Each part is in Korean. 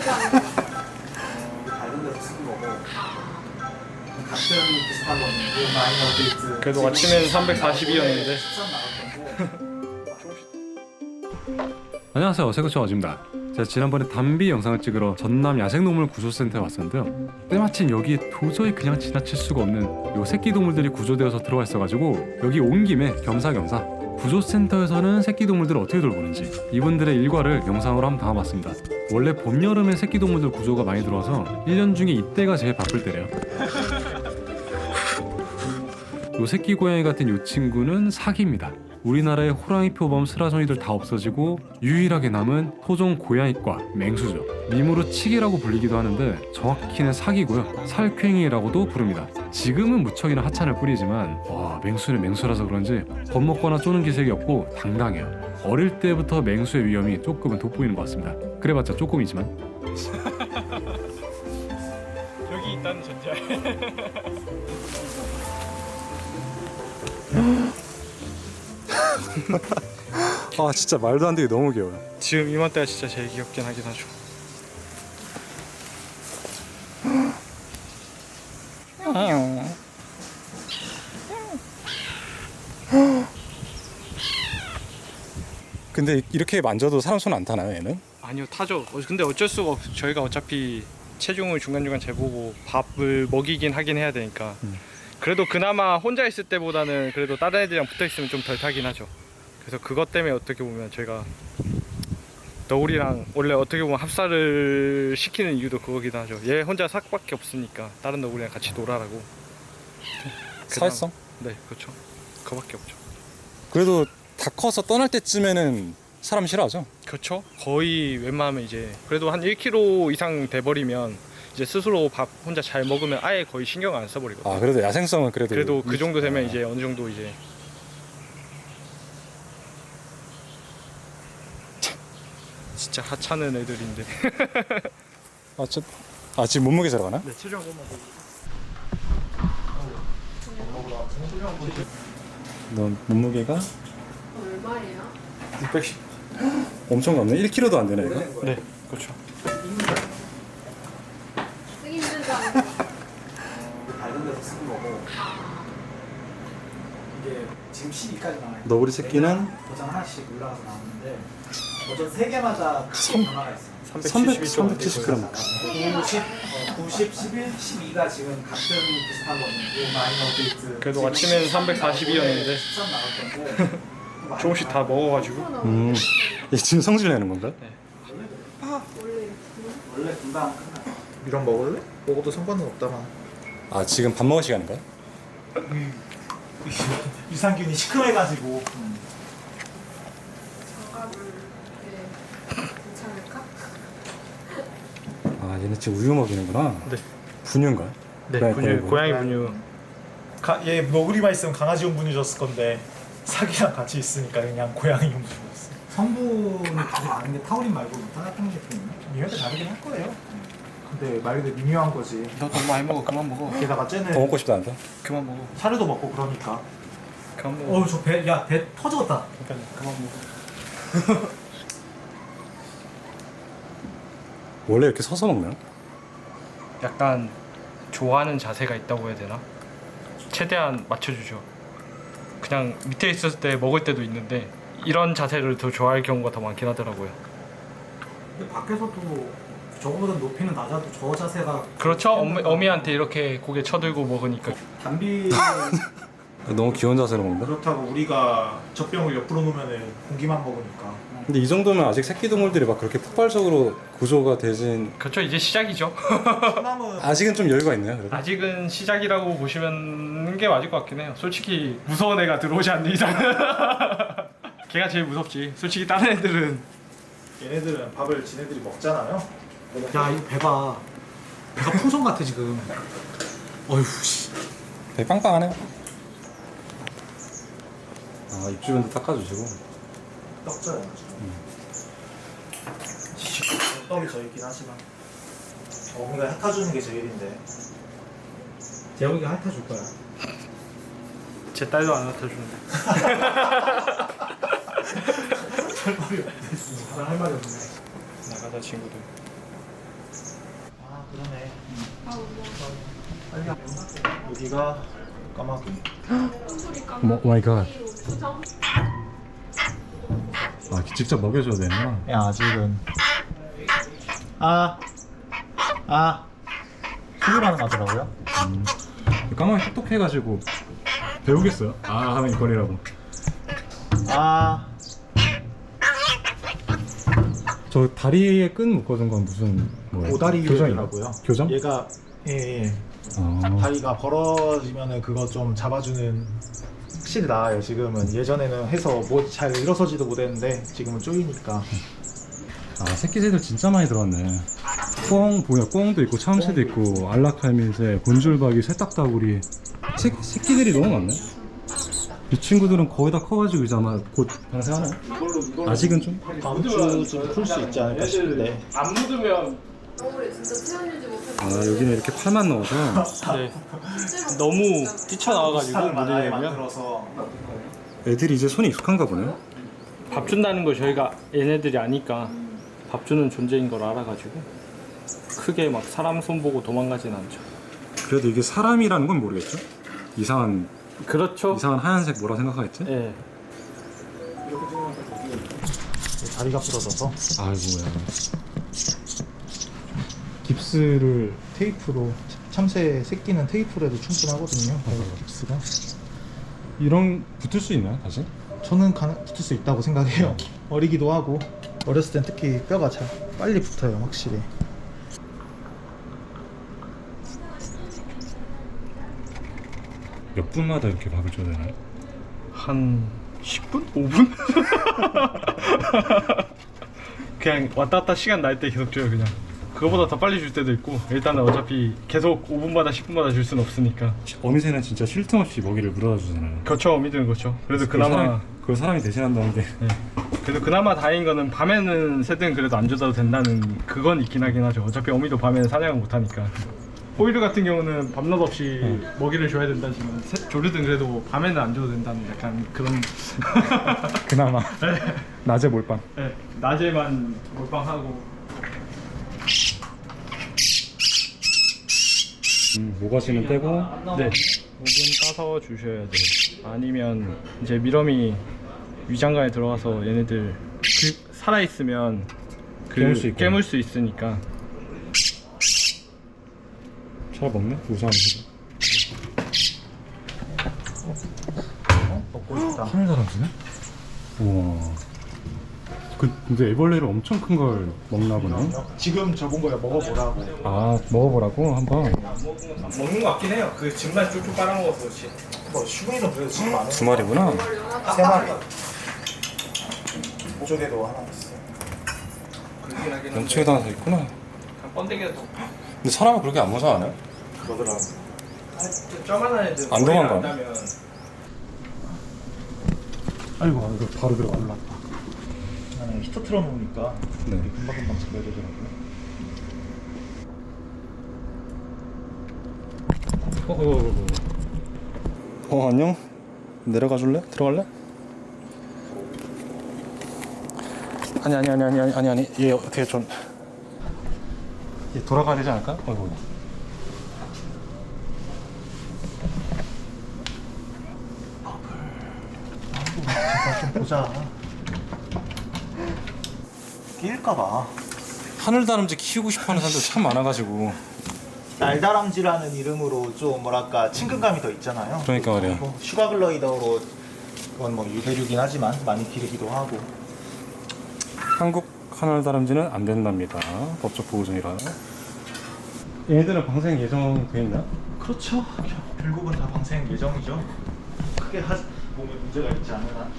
다른 데서 쓰는 거고 같은 비슷한 거는 마이너 업데이트. 그래도 아침에는 342였는데. 안녕하세요, 세그초 아줌입니다. 제가 지난번에 담비 영상을 찍으러 전남 야생동물 구조센터에 왔었는데요. 때마침 여기에 도저히 그냥 지나칠 수가 없는 요 새끼 동물들이 구조되어서 들어와 있어가지고 여기 온 김에 겸사겸사 구조센터에서는 새끼 동물들을 어떻게 돌보는지 이분들의 일과를 영상으로 한번 담아봤습니다. 원래 봄, 여름에 새끼 동물들 구조가 많이 들어와서 1년 중에 이때가 제일 바쁠 때래요. 요 새끼 고양이 같은 요 친구는 사기입니다. 우리나라의 호랑이 표범 스라소니들 다 없어지고 유일하게 남은 토종 고양이과 맹수죠. 밈으로 치기라고 불리기도 하는데 정확히는 사기고요. 살쾡이라고도 부릅니다. 지금은 무척이나 하찮을 뿐이지만 와, 맹수는 맹수라서 그런지 겁먹거나 쪼는 기색이 없고 당당해요. 어릴 때부터 맹수의 위험이 조금은 돋보이는 것 같습니다. 그래봤자 조금이지만. 여기 있다는 전제하에. 아, 진짜 말도 안 되게 너무 귀여워요. 지금 이맘때가 진짜 제일 귀엽긴 하긴 하죠. 근데 이렇게 만져도 사람 손 안 타나요, 얘는? 아니요, 타죠. 근데 어쩔 수가 없어. 저희가 어차피 체중을 중간중간 재보고 밥을 먹이긴 하긴 해야 되니까. 그래도 그나마 혼자 있을 때보다는 그래도 다른 애들이랑 붙어있으면 좀 덜 타긴 하죠. 그래서 그것 때문에 어떻게 보면 저희가 너구리랑 원래 어떻게 보면 합사를 시키는 이유도 그거기도 하죠. 얘 혼자 삭밖에 없으니까 다른 너구리랑 같이 놀아라고. 사회성? 네, 그렇죠. 그거밖에 없죠. 그래도 다 커서 떠날 때쯤에는 사람 싫어하죠? 그렇죠. 거의 웬만하면 이제 그래도 한 1kg 이상 돼버리면 이제 스스로 밥 혼자 잘 먹으면 아예 거의 신경 안 써버리거든요. 아, 그래도 야생성은 그래도 그 정도 되면 이제 어느 정도 이제 진짜 하찮은 애들인데. 지금 몸무게 재러 가나? 네, 체중 한 번만 보고. 너 몸무게가 얼마예요? 610. 엄청 넘네. 1kg도 안 되네, 이거? 네, 그렇죠. 쓰기 힘들다는 거. 다른 데서 쓰는 거고 이게 지금 12까지 나와요. 너구리 새끼는 버전 하나씩 올라가서 나오는데 버전 3개마다 크게 변화가 있어요. 370g. 90, 11, 12가 지금 같은 비슷한 거는 마이너 업데이트. 그래도 아침에는 342였는데 13 나올 거고 조금씩 다 먹어가지고. 얘 지금 성질 내는 건가? 원래 금방 끝나요. 이런 먹을래? 먹어도 상관은 없다만 아, 지금 밥 먹을 시간인가요? 유산균이 시큼해가지고 장갑을 괜찮을까? 아, 얘네 지금 우유 먹이는구나. 네. 분유인가? 네, 고양이 분유. 얘 너구리만 있으면 강아지용 분유 줬을 건데 사기랑 같이 있으니까 그냥 고양이용 분유 줬어. 성분이 되게 다른데 타우린 말고 다른 제품이 미묘하게 다르긴 할 거예요. 근데 말 그대로 미묘한 거지. 너 너무 많이 먹어. 그만 먹어. 게다가 더 쟤는 먹고 싶다는데? 그만 먹어. 사료도 먹고 그러니까. 그만 먹어. 어우 저 배, 야 배 터졌다. 그러니까 그만 먹어. 원래 이렇게 서서 먹나요? 약간 좋아하는 자세가 있다고 해야 되나? 최대한 맞춰주죠. 그냥 밑에 있었을 때 먹을 때도 있는데 이런 자세를 더 좋아할 경우가 더 많긴 하더라고요. 근데 밖에서도 저거보다 높이는 낮아도 저 자세가 그렇죠. 어미한테 이렇게 고개 쳐들고 먹으니까. 담비 너무 귀여운 자세로 먹는다? 그렇다고 우리가 젖병을 옆으로 놓으면 공기만 먹으니까. 근데 이 정도면 아직 새끼 동물들이 막 그렇게 폭발적으로 구조가 되진 그렇죠. 이제 시작이죠. 소남은 아직은 좀 여유가 있네요, 그래도. 아직은 시작이라고 보시면 게 맞을 것 같긴 해요. 솔직히 무서운 애가 들어오지 않는 이상. 걔가 제일 무섭지. 솔직히 다른 애들은 얘네들은 밥을 지네들이 먹잖아요. 야 이거 배가 풍선 같아 지금. 어휴 씨. 되게 빵빵하네요. 아, 입주변도 닦아주시고. 떡져요 지금. 떡이 져 있긴 하지만 어머니가 핥아주는 게 제일인데. 재영이가 핥아줄 거야. 제 딸도 안 맡아주는데. 할 말이 없네. 할 말이 없네. 나가자 친구들. 그러네. 아, 뭐. 여기가 까마귀. 소리 까 오 마이 갓. 수정? 아 직접 먹여줘야 되나? 야, 아직은. 소리만 하더라고요. 까마귀 똑똑해가지고 배우겠어요. 아 하면 이거리라고. 저 다리에 끈 묶어둔 건 무슨 뭐예요? 오다리 교정인가? 교정이라고요. 교정? 얘가 예. 아, 다리가 벌어지면은 그거 좀 잡아주는. 확실히 나아요. 지금은 예전에는 해서 뭐 잘 일어서지도 못했는데 지금은 쪼이니까. 아 새끼 새들 진짜 많이 들어왔네. 꽁도 있고 참새도 있고 알라칼미새, 곤줄박이, 새딱따구리. 새끼들이 너무 많네. 이 친구들은 거의 다 커가지고 이제 아마 곧 방생하나요? 아직은 좀? 다음 주쯤 풀 수 있지 않을까 싶은데. 안 묻으면 겨울에 진짜 체온 유지 못해서. 아 여기는 이렇게 팔만 넣어서 네. 너무 뛰쳐나와가지고 못 많이 이기면 만들어서. 애들이 이제 손이 익숙한가 보네요. 밥 준다는 걸 저희가 얘네들이 아니까 밥 주는 존재인 걸 알아가지고 크게 막 사람 손 보고 도망가진 않죠. 그래도 이게 사람이라는 건 모르겠죠? 이상한 그렇죠. 하얀색 뭐라 생각하겠지? 예. 다리가 부러져서 아이고야. 깁스를 테이프로, 참새 새끼는 테이프로 해도 충분하거든요. 깁스가. 이런 붙을 수 있나요 다시? 저는 붙을 수 있다고 생각해요. 어리기도 하고 어렸을 땐 특히 뼈가 잘 빨리 붙어요. 확실히. 몇 분마다 이렇게 밥을 줘야 되나요? 한 10분? 5분? 그냥 왔다 갔다 시간 날 때 계속 줘요 그냥. 그거보다 더 빨리 줄 때도 있고 일단은 어차피 계속 5분마다 10분마다 줄 수는 없으니까. 어미새는 진짜 쉴 틈 없이 먹이를 물어다 주잖아요. 그렇죠. 어미들은 그렇죠. 그래도 그나마 그걸 사람이 대신한다는 게 네. 그래도 그나마 다행인 거는 밤에는 새들은 그래도 안 줘도 된다는 그건 있긴 하긴 하죠. 어차피 어미도 밤에는 사냥을 못 하니까. 호이르 같은 경우는 밤낮 없이 먹이를 줘야 된다지만 조르든 그래도 밤에는 안 줘도 된다는 약간 그런 그나마 낮에 몰빵. 네, 낮에만 몰빵하고. 모가지는 떼고. 네, 5분 따서 주셔야 돼요. 아니면 이제 미러미 위장관에 들어가서 얘네들 살아있으면 깨물 수 있으니까. 잘 먹네? 우수하면서. 먹고 있다. 하늘다람쥐네? 우와. 근데 애벌레를 엄청 큰 걸 먹나 보네. 지금 저 본 거야. 먹어보라고. 아 먹어보라고 한번. 먹는 거 같긴 해요. 그 즙만 쭉쭉 빨아먹어서 그렇지. 뭐 슈그리는 그래도 지금 많은. 두 마리구나. 3마리. 이쪽에도 하나 있어. 연체에다 하나 더 있구나. 그냥 번데기가 더. 근데 사람은 그렇게 안 무서워하네? 그러더라고. 저만한 애들 안 도망가? 아이고 이거 바로 올랐다. 나는 히터 틀어놓으니까 네. 금방금방 잡아주더라고요. 안녕? 내려가 줄래? 들어갈래? 아니 얘 어떻게 좀 얘 돌아가야 되지 않을까? 어이구. 잠깐 좀 보자. 낄까봐. 하늘다람쥐 키우고 싶어하는 사람들 참 많아가지고. 날다람쥐라는 이름으로 좀 뭐랄까 친근감이 더 있잖아요. 그러니까 말이야. 뭐 슈가글라이더로 그건 뭐 유대류긴 하지만 많이 기르기도 하고. 한국 하늘다람쥐는 안 된답니다. 법적 보호종이라. 얘네들은 방생 예정돼 있나? 그렇죠. 결국은 다 방생 예정이죠. 크게 몸에 문제가 있지 않은 한.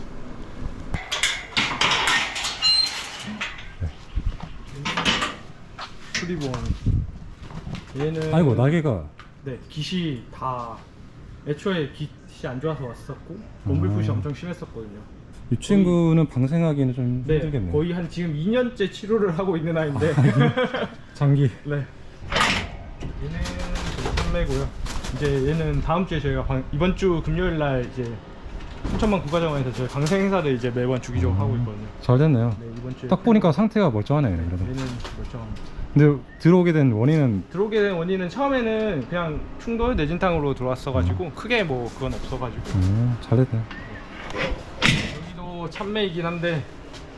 프리본. 얘는 아이고 날개가. 네, 깃이 다 애초에 깃이 안 좋아서 왔었고 몸불풋이 엄청 심했었거든요. 이 친구는 방생하기는 좀 네, 힘들겠네. 거의 한 지금 2년째 치료를 하고 있는 아이인데. 장기. 네. 얘는 판매고요. 이제 얘는 다음 주에 저희가 이번 주 금요일 날 이제 순천만 국가정원에서 저희 방생 행사를 이제 매번 주기적으로 하고 있거든요. 잘 됐네요. 네, 이번 주에 딱 보니까 상태가 멀쩡하네 그래도. 얘는 멀쩡합니다. 근데 들어오게 된 원인은 들어오게 된 원인은 처음에는 그냥 충돌 내진탕으로 들어왔어가지고 크게 뭐 그건 없어가지고 잘됐네. 여기도 참매이긴 한데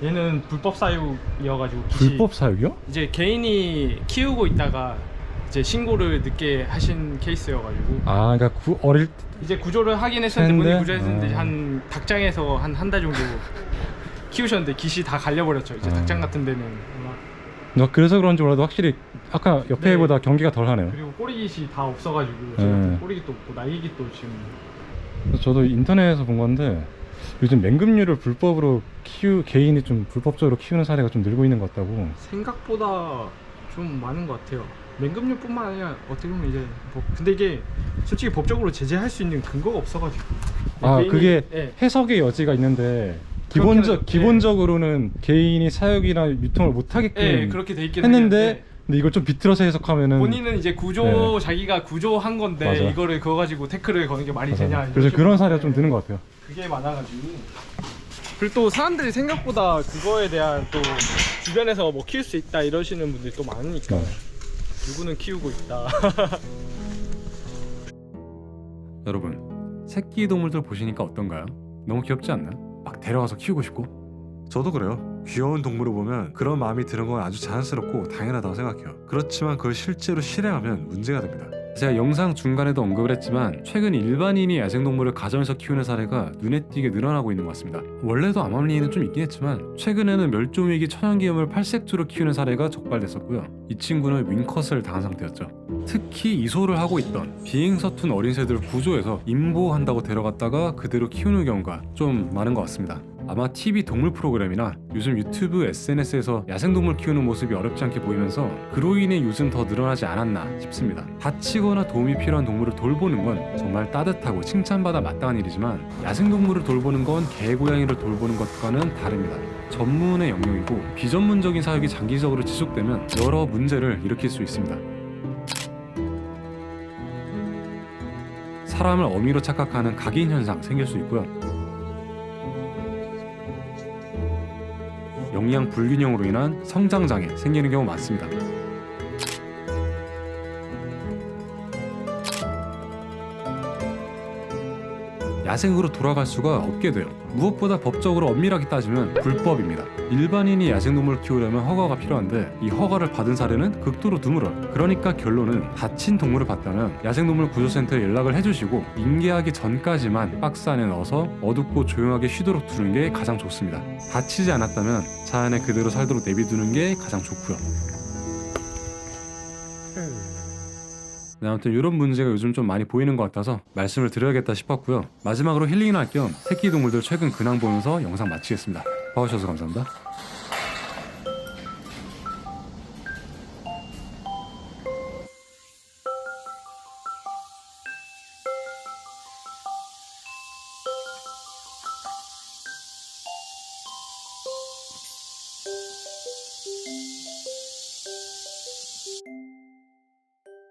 얘는 불법 사육이어가지고 불법 사육이요? 이제 개인이 키우고 있다가 이제 신고를 늦게 하신 케이스여가지고 아, 그러니까 어릴 때 이제 구조를 하긴 했었는데 했는데? 본인 구조했는데 한 닭장에서 한 달 정도 키우셨는데 깃이 다 갈려버렸죠. 이제 닭장 같은 데는 너 그래서 그런지 몰라도 확실히 아까 옆에 네. 보다 경기가 덜하네요. 그리고 꼬리깃이 다 없어가지고 네. 꼬리깃도 없고 날개깃도 지금 저도 인터넷에서 본 건데 요즘 맹금류를 불법으로 개인이 좀 불법적으로 키우는 사례가 좀 늘고 있는 것 같다고. 생각보다 좀 많은 것 같아요. 맹금류뿐만 아니라 어떻게 보면 이제 근데 이게 솔직히 법적으로 제재할 수 있는 근거가 없어가지고 아, 개인이- 그게 예. 해석의 여지가 있는데 그렇게는- 기본적으로는 개인이 사육이나 유통을 못 하게끔 예, 그렇게 돼 있긴 했는데 하는데 근데 이걸 좀 비틀어서 해석하면은 본인은 이제 구조 네. 자기가 구조한 건데 맞아. 이거를 그거 가지고 태클을 거는 게 말이 맞아. 되냐 그래서 이런 그런 식으로. 사례가 좀 느는 것 같아요. 그게 많아가지고 그리고 또 사람들이 생각보다 그거에 대한 또 주변에서 뭐 키울 수 있다 이러시는 분들이 또 많으니까 누구는 키우고 있다. 여러분, 새끼 동물들 보시니까 어떤가요? 너무 귀엽지 않나요? 막 데려와서 키우고 싶고? 저도 그래요. 귀여운 동물을 보면 그런 마음이 드는 건 아주 자연스럽고 당연하다고 생각해요. 그렇지만 그걸 실제로 실행하면 문제가 됩니다. 제가 영상 중간에도 언급을 했지만 최근 일반인이 야생동물을 가정에서 키우는 사례가 눈에 띄게 늘어나고 있는 것 같습니다. 원래도 암암리에는 좀 있긴 했지만 최근에는 멸종위기 천연기염을 팔색조로 키우는 사례가 적발됐었고요. 이 친구는 윙컷을 당한 상태였죠. 특히 이소를 하고 있던 비행서툰 어린 새들을 구조해서 임보한다고 데려갔다가 그대로 키우는 경우가 좀 많은 것 같습니다. 아마 TV 동물 프로그램이나 요즘 유튜브 SNS에서 야생동물 키우는 모습이 어렵지 않게 보이면서 그로 인해 요즘 더 늘어나지 않았나 싶습니다. 다치거나 도움이 필요한 동물을 돌보는 건 정말 따뜻하고 칭찬받아 마땅한 일이지만 야생동물을 돌보는 건 개고양이를 돌보는 것과는 다릅니다. 전문의 영역이고 비전문적인 사육이 장기적으로 지속되면 여러 문제를 일으킬 수 있습니다. 사람을 어미로 착각하는 각인 현상 생길 수 있고요. 영양 불균형으로 인한 성장 장애 생기는 경우 많습니다. 야생으로 돌아갈 수가 없게 돼요. 무엇보다 법적으로 엄밀하게 따지면 불법입니다. 일반인이 야생동물을 키우려면 허가가 필요한데 이 허가를 받은 사례는 극도로 드물어요. 그러니까 결론은 다친 동물을 봤다면 야생동물 구조센터에 연락을 해주시고 인계하기 전까지만 박스 안에 넣어서 어둡고 조용하게 쉬도록 두는 게 가장 좋습니다. 다치지 않았다면 자연에 그대로 살도록 내비두는 게 가장 좋고요. 네, 아무튼 이런 문제가 요즘 좀 많이 보이는 것 같아서 말씀을 드려야겠다 싶었고요. 마지막으로 힐링을 할 겸 새끼 동물들 최근 근황 보면서 영상 마치겠습니다. 봐주셔서 감사합니다.